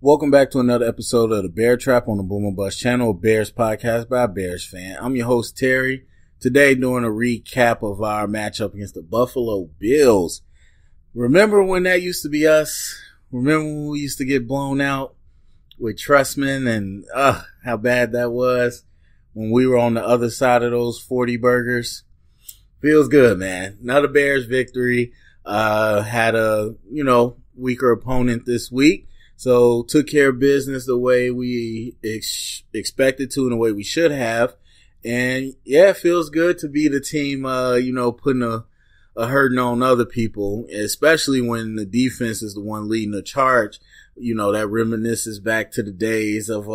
Welcome back to another episode of the Bear Trap on the Boomer Bust channel, a Bears podcast by a Bears fan. I'm your host, Terry. Today, doing a recap of our matchup against the Buffalo Bills. Remember when that used to be us? Remember when we used to get blown out with Trustman and how bad that was when we were on the other side of those 40 burgers? Feels good, man. Another Bears victory. Had a, weaker opponent this week. So took care of business the way we expected to and the way we should have. And yeah, it feels good to be the team, putting a hurting on other people, especially when the defense is the one leading the charge. That reminisces back to the days of,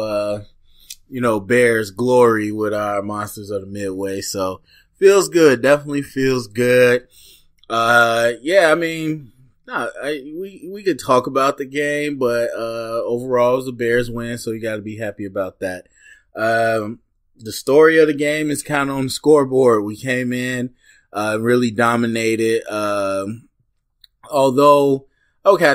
Bears glory with our Monsters of the Midway. So feels good. Definitely feels good. We could talk about the game, but overall it was a Bears win, so you got to be happy about that. The story of the game is kind of on the scoreboard. We came in, really dominated. I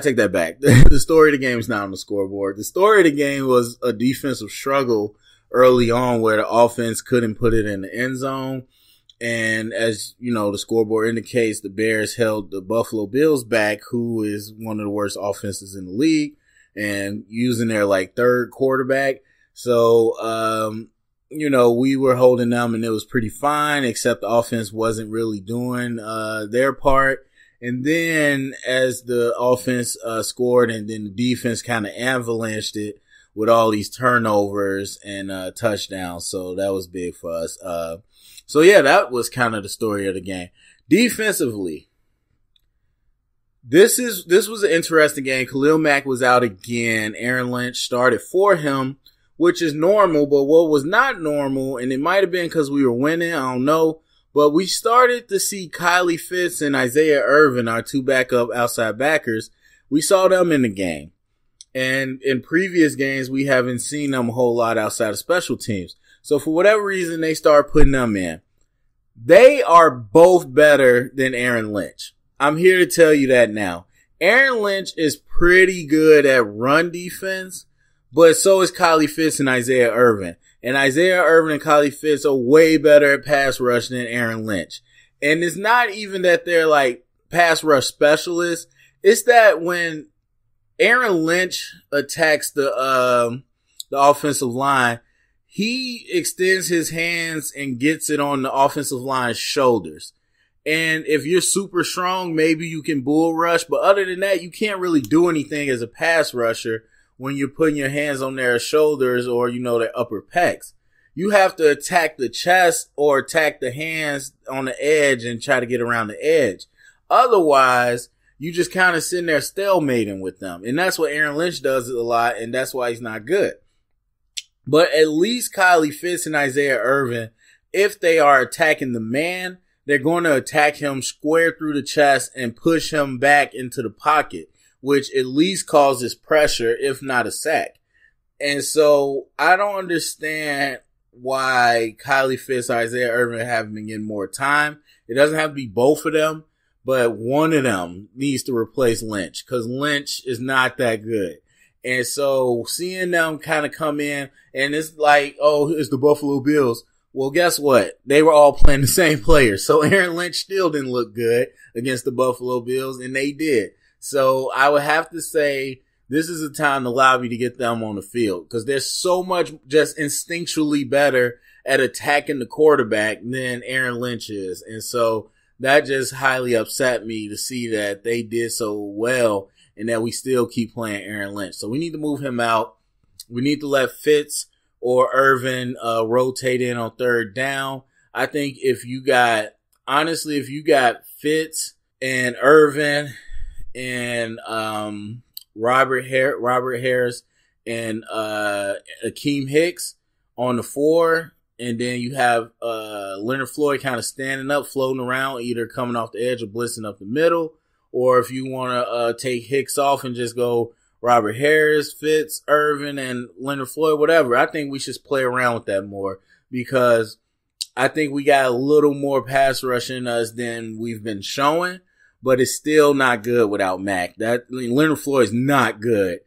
take that back. The story of the game is not on the scoreboard. The story of the game was a defensive struggle early on where the offense couldn't put it in the end zone. And as the scoreboard indicates, the Bears held the Buffalo Bills back, who is one of the worst offenses in the league, and using their third quarterback. So, we were holding them and it was pretty fine, except the offense wasn't really doing, their part. And then as the offense, scored and then the defense kind of avalanched it with all these turnovers and, touchdowns. So that was big for us. So yeah, that was kind of the story of the game. Defensively, this was an interesting game. Khalil Mack was out again. Aaron Lynch started for him, which is normal, but what was not normal, and it might have been because we were winning, I don't know, but we started to see Kylie Fitz and Isaiah Irvin, our two backup outside backers. We saw them in the game. And in previous games, we haven't seen them a whole lot outside of special teams. So for whatever reason, they start putting them in. They are both better than Aaron Lynch. I'm here to tell you that now. Aaron Lynch is pretty good at run defense, but so is Kylie Fitz and Isaiah Irvin. And Isaiah Irvin and Kylie Fitz are way better at pass rush than Aaron Lynch. And it's not even that they're pass rush specialists. It's that when Aaron Lynch attacks the offensive line, he extends his hands and gets it on the offensive line's shoulders. And if you're super strong, maybe you can bull rush. But other than that, you can't really do anything as a pass rusher when you're putting your hands on their shoulders or, their upper pecs. You have to attack the chest or attack the hands on the edge and try to get around the edge. Otherwise, you just kind of sitting there stalemating with them. And that's what Aaron Lynch does a lot, and that's why he's not good. But at least Kylie Fitz and Isaiah Irvin, if they are attacking the man, they're going to attack him square through the chest and push him back into the pocket, which at least causes pressure, if not a sack. And so I don't understand why Kylie Fitz and Isaiah Irvin haven't been getting more time. It doesn't have to be both of them, but one of them needs to replace Lynch because Lynch is not that good. And so seeing them kind of come in and it's it's the Buffalo Bills. Well, guess what? They were all playing the same players. So Aaron Lynch still didn't look good against the Buffalo Bills, and they did. So I would have to say this is a time to lobby to get them on the field because they're so much just instinctually better at attacking the quarterback than Aaron Lynch is. And so that just highly upset me to see that they did so well and that we still keep playing Aaron Lynch. So we need to move him out. We need to let Fitz or Irvin rotate in on third down. I think if you got Fitz and Irvin and Robert Harris and Akeem Hicks on the 4, and then you have Leonard Floyd kind of standing up, floating around, either coming off the edge or blitzing up the middle. Or if you want to take Hicks off and just go Robert Harris, Fitz, Irvin, and Leonard Floyd, whatever. I think we should play around with that more because I think we got a little more pass rush in us than we've been showing, but it's still not good without Mac. Leonard Floyd is not good.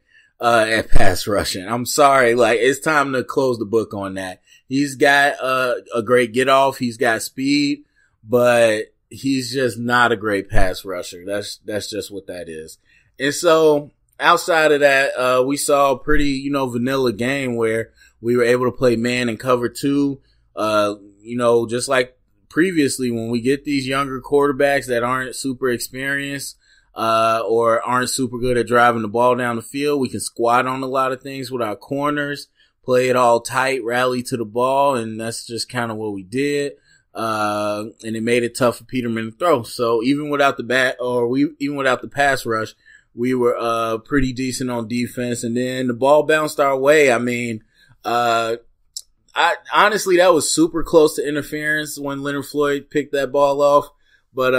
at pass rushing. I'm sorry. Like, it's time to close the book on that. He's got a great get off. He's got speed, but he's just not a great pass rusher. That's just what that is. And so outside of that, we saw a pretty, vanilla game where we were able to play man and cover two. Just like previously, when we get these younger quarterbacks that aren't super experienced, or aren't super good at driving the ball down the field, we can squat on a lot of things with our corners, play it all tight, rally to the ball, and that's just kind of what we did. And it made it tough for Peterman to throw. So even without even without the pass rush, we were pretty decent on defense, and then the ball bounced our way. I mean, honestly, that was super close to interference when Leonard Floyd picked that ball off. But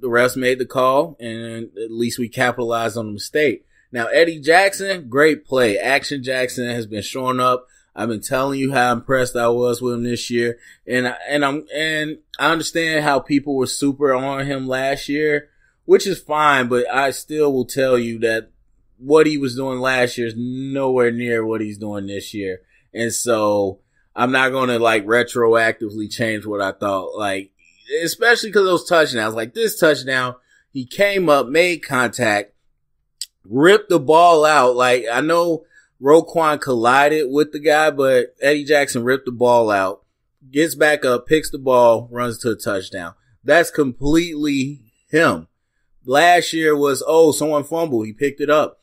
the refs made the call, and at least we capitalized on the mistake. Now, Eddie Jackson, great play. Action Jackson has been showing up. I've been telling you how impressed I was with him this year. And I understand how people were super on him last year, which is fine, but I still will tell you that what he was doing last year is nowhere near what he's doing this year. And so I'm not going to retroactively change what I thought. Especially because of those touchdowns. Like this touchdown, he came up, made contact, ripped the ball out. I know Roquan collided with the guy, but Eddie Jackson ripped the ball out, gets back up, picks the ball, runs to a touchdown. That's completely him. Last year was, someone fumbled, he picked it up.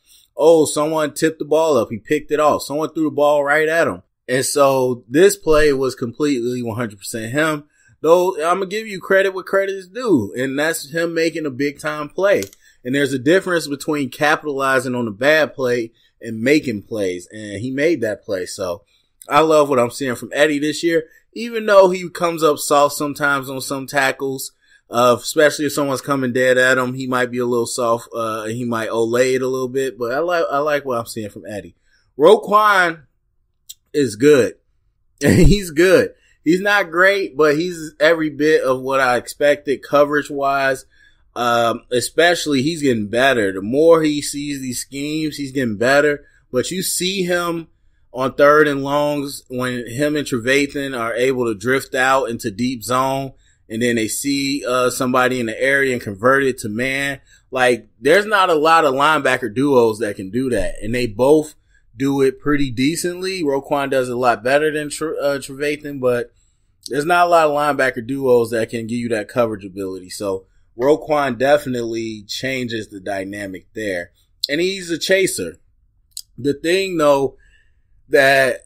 Someone tipped the ball up, he picked it off. Someone threw the ball right at him. And so this play was completely 100% him. Though I'm going to give you credit where credit is due, and that's him making a big time play. And there's a difference between capitalizing on a bad play and making plays, and he made that play. So I love what I'm seeing from Eddie this year, even though he comes up soft sometimes on some tackles, especially if someone's coming dead at him. He might be a little soft, he might olay it a little bit, but I like what I'm seeing from Eddie. Roquan is good. He's good. He's not great, but he's every bit of what I expected coverage-wise. Especially, he's getting better. The more he sees these schemes, he's getting better. But you see him on third and longs when him and Trevathan are able to drift out into deep zone, and then they see somebody in the area and convert it to man. There's not a lot of linebacker duos that can do that, and they both do it pretty decently. Roquan does it a lot better than Trevathan, but there's not a lot of linebacker duos that can give you that coverage ability. So Roquan definitely changes the dynamic there. And he's a chaser. The thing, though, that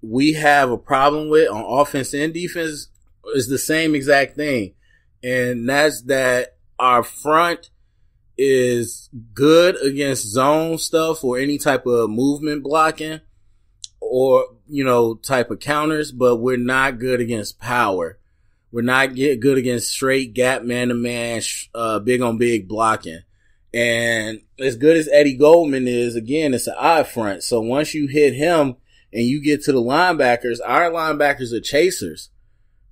we have a problem with on offense and defense is the same exact thing. And that's that our front is good against zone stuff or any type of movement blocking or, type of counters, but we're not good against power. We're not good against straight gap man-to-man, big on big blocking. And as good as Eddie Goldman is, again, it's an eye front. So once you hit him and you get to the linebackers, our linebackers are chasers.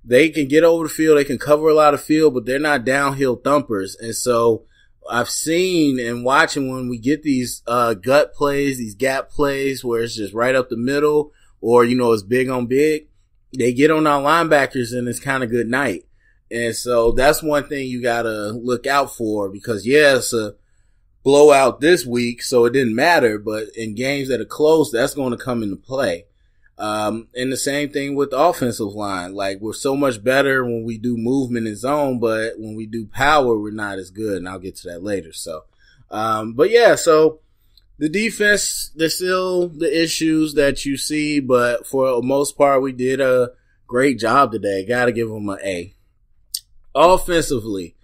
They can get over the field. They can cover a lot of field, but they're not downhill thumpers. And so I've seen and watching when we get these gut plays, these gap plays where it's just right up the middle or, it's big on big, they get on our linebackers and it's kind of good night. And so that's one thing you got to look out for because, it's a blowout this week, so it didn't matter. But in games that are close, that's going to come into play. And the same thing with the offensive line. We're so much better when we do movement and zone, but when we do power, we're not as good. And I'll get to that later. So, so the defense, there's still the issues that you see, but for the most part, we did a great job today. Got to give them an A. Offensively,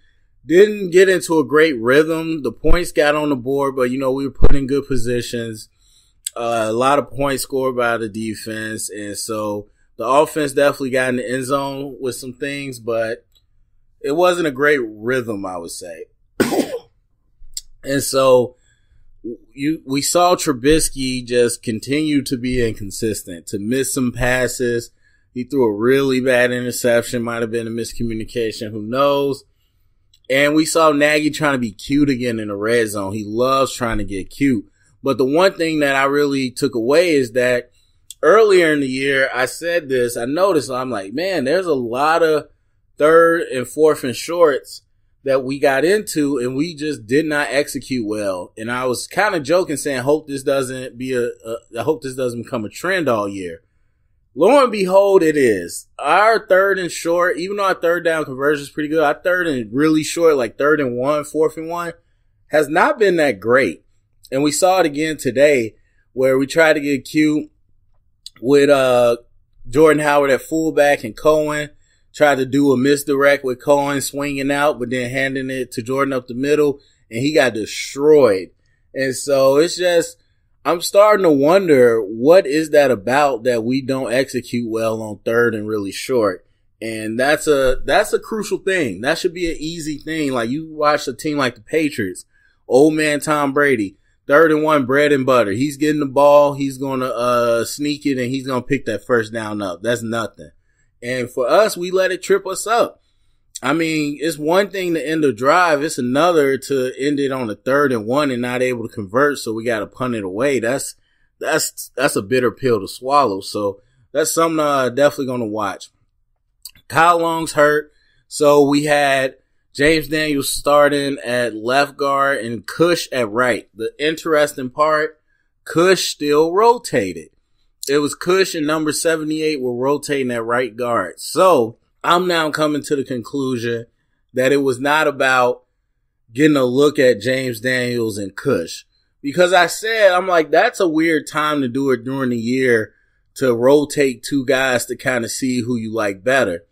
didn't get into a great rhythm. The points got on the board, but, we were put in good positions. A lot of points scored by the defense. And so the offense definitely got in the end zone with some things, but it wasn't a great rhythm, I would say. And so we saw Trubisky just continue to be inconsistent, to miss some passes. He threw a really bad interception, might have been a miscommunication, who knows. And we saw Nagy trying to be cute again in the red zone. He loves trying to get cute. But the one thing that I really took away is that earlier in the year, I said this, I noticed, I'm like, man, there's a lot of third and fourth and shorts that we got into and we just did not execute well. And I was kind of joking saying, I hope this doesn't become a trend all year. Lo and behold, it is. Our third and short, even though our third down conversion is pretty good, our third and really short, like 3rd and 1, 4th and 1, has not been that great. And we saw it again today where we tried to get cute with Jordan Howard at fullback and Cohen. Tried to do a misdirect with Cohen swinging out, but then handing it to Jordan up the middle, and he got destroyed. And so it's just, I'm starting to wonder, what is that about that we don't execute well on third and really short? And that's a crucial thing. That should be an easy thing. Like, you watch a team like the Patriots, old man Tom Brady, 3rd and 1, bread and butter. He's getting the ball, he's gonna sneak it, and he's gonna pick that first down up. That's nothing. And for us, we let it trip us up. I mean, it's one thing to end a drive. It's another to end it on a 3rd and 1 and not able to convert. So we got to punt it away. That's a bitter pill to swallow. So that's something definitely going to watch. Kyle Long's hurt. So we had James Daniels starting at left guard and Cush at right. The interesting part, Cush still rotated. It was Cush and number 78 were rotating at right guard. So I'm now coming to the conclusion that it was not about getting a look at James Daniels and Cush. Because I said, I'm like, that's a weird time to do it during the year, to rotate 2 guys to kind of see who you like better.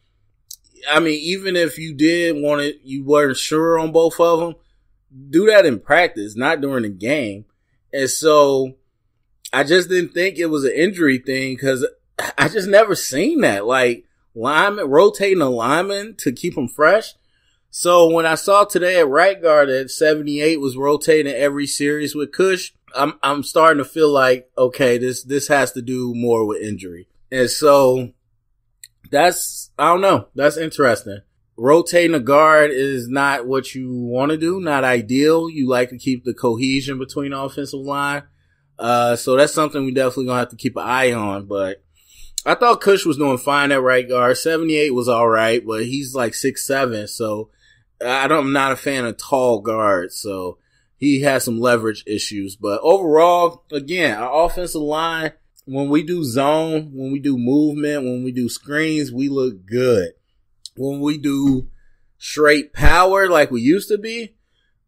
I mean, even if you did want it, you weren't sure on both of them, do that in practice, not during the game. And so I just didn't think it was an injury thing, because I just never seen that. Like, lineman, rotating a lineman to keep them fresh. So when I saw today at right guard that 78 was rotating every series with Cush, I'm starting to feel like, okay, this has to do more with injury. And so I don't know. That's interesting. Rotating a guard is not what you want to do, not ideal. You like to keep the cohesion between the offensive line. So that's something we definitely gonna have to keep an eye on. But I thought Cush was doing fine at right guard. 78 was all right, but he's like 6'7", so I'm not a fan of tall guards. So he has some leverage issues. But overall, again, our offensive line, when we do zone, when we do movement, when we do screens, we look good. When we do straight power like we used to be,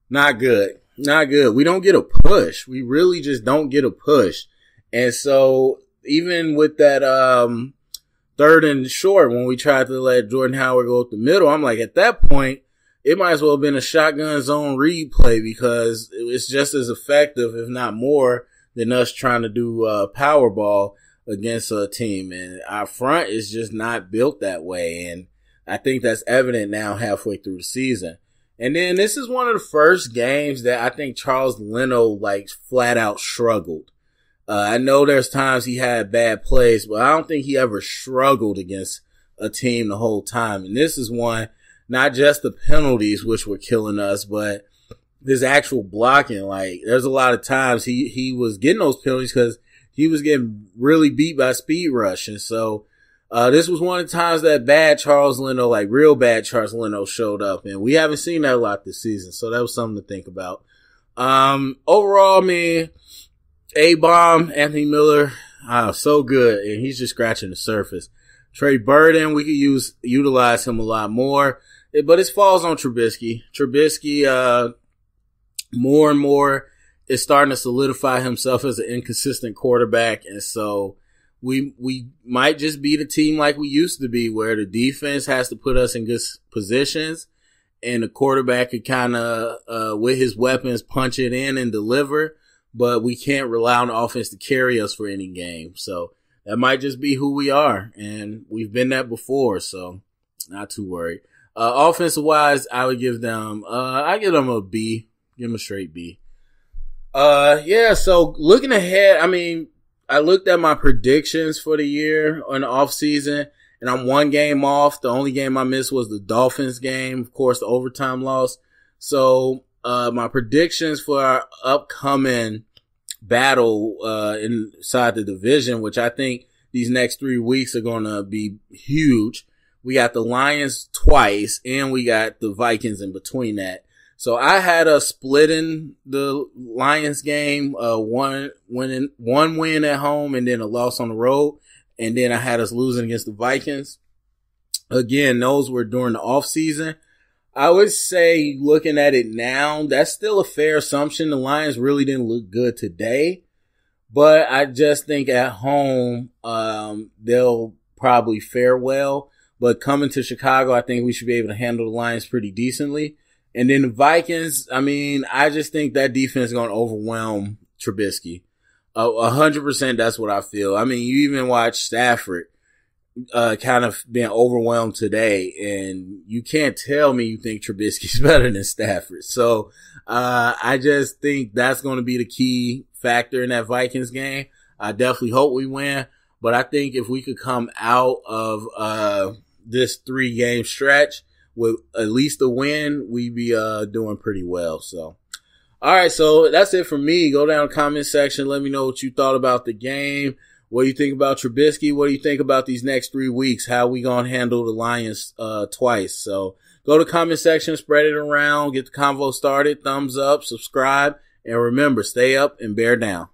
not good. Not good. We don't get a push. We really just don't get a push. And so even with that 3rd and short, when we tried to let Jordan Howard go up the middle, I'm like, at that point, it might as well have been a shotgun zone read play, because it's just as effective, if not more, than us trying to do power ball against a team. And our front is just not built that way. And I think that's evident now halfway through the season. And then this is one of the first games that I think Charles Leno, like, flat out struggled. I know there's times he had bad plays, but I don't think he ever struggled against a team the whole time. And this is one, not just the penalties, which were killing us, but this actual blocking. Like, there's a lot of times he was getting those penalties because he was getting really beat by speed rush. And so this was one of the times that bad Charles Leno, like real bad Charles Leno, showed up, and we haven't seen that a lot this season. So that was something to think about. Overall, man, A-Bomb, Anthony Miller, so good, and he's just scratching the surface. Trey Burden, we could utilize him a lot more, but it falls on Trubisky. Trubisky, more and more is starting to solidify himself as an inconsistent quarterback, and so we might just be the team like we used to be, where the defense has to put us in good positions, and the quarterback could kind of, with his weapons, punch it in and deliver, but we can't rely on the offense to carry us for any game. So that might just be who we are, and we've been that before, so not too worried. Offensive wise, I would give them, I give them a B, give them a straight B. So looking ahead, I mean, I looked at my predictions for the year on the off season, and I'm one game off. The only game I missed was the Dolphins game, of course, the overtime loss. So, my predictions for our upcoming battle inside the division, which I think these next 3 weeks are going to be huge. We got the Lions twice, and we got the Vikings in between that. So I had us splitting the Lions game, one win at home and then a loss on the road. And then I had us losing against the Vikings. Again, those were during the off season. I would say, looking at it now, that's still a fair assumption. The Lions really didn't look good today, but I just think at home, they'll probably fare well. But coming to Chicago, I think we should be able to handle the Lions pretty decently. And then the Vikings, I mean, I just think that defense is going to overwhelm Trubisky. 100%, that's what I feel. I mean, you even watch Stafford kind of being overwhelmed today, and you can't tell me you think Trubisky's better than Stafford. So I just think that's going to be the key factor in that Vikings game. I definitely hope we win, but I think if we could come out of this 3-game stretch with at least a win, we'd be doing pretty well. So, all right, so that's it for me. Go down in the comment section. Let me know what you thought about the game. What do you think about Trubisky? What do you think about these next 3 weeks? How we going to handle the Lions twice? So go to the comment section, spread it around, get the convo started, thumbs up, subscribe, and remember, stay up and bear down.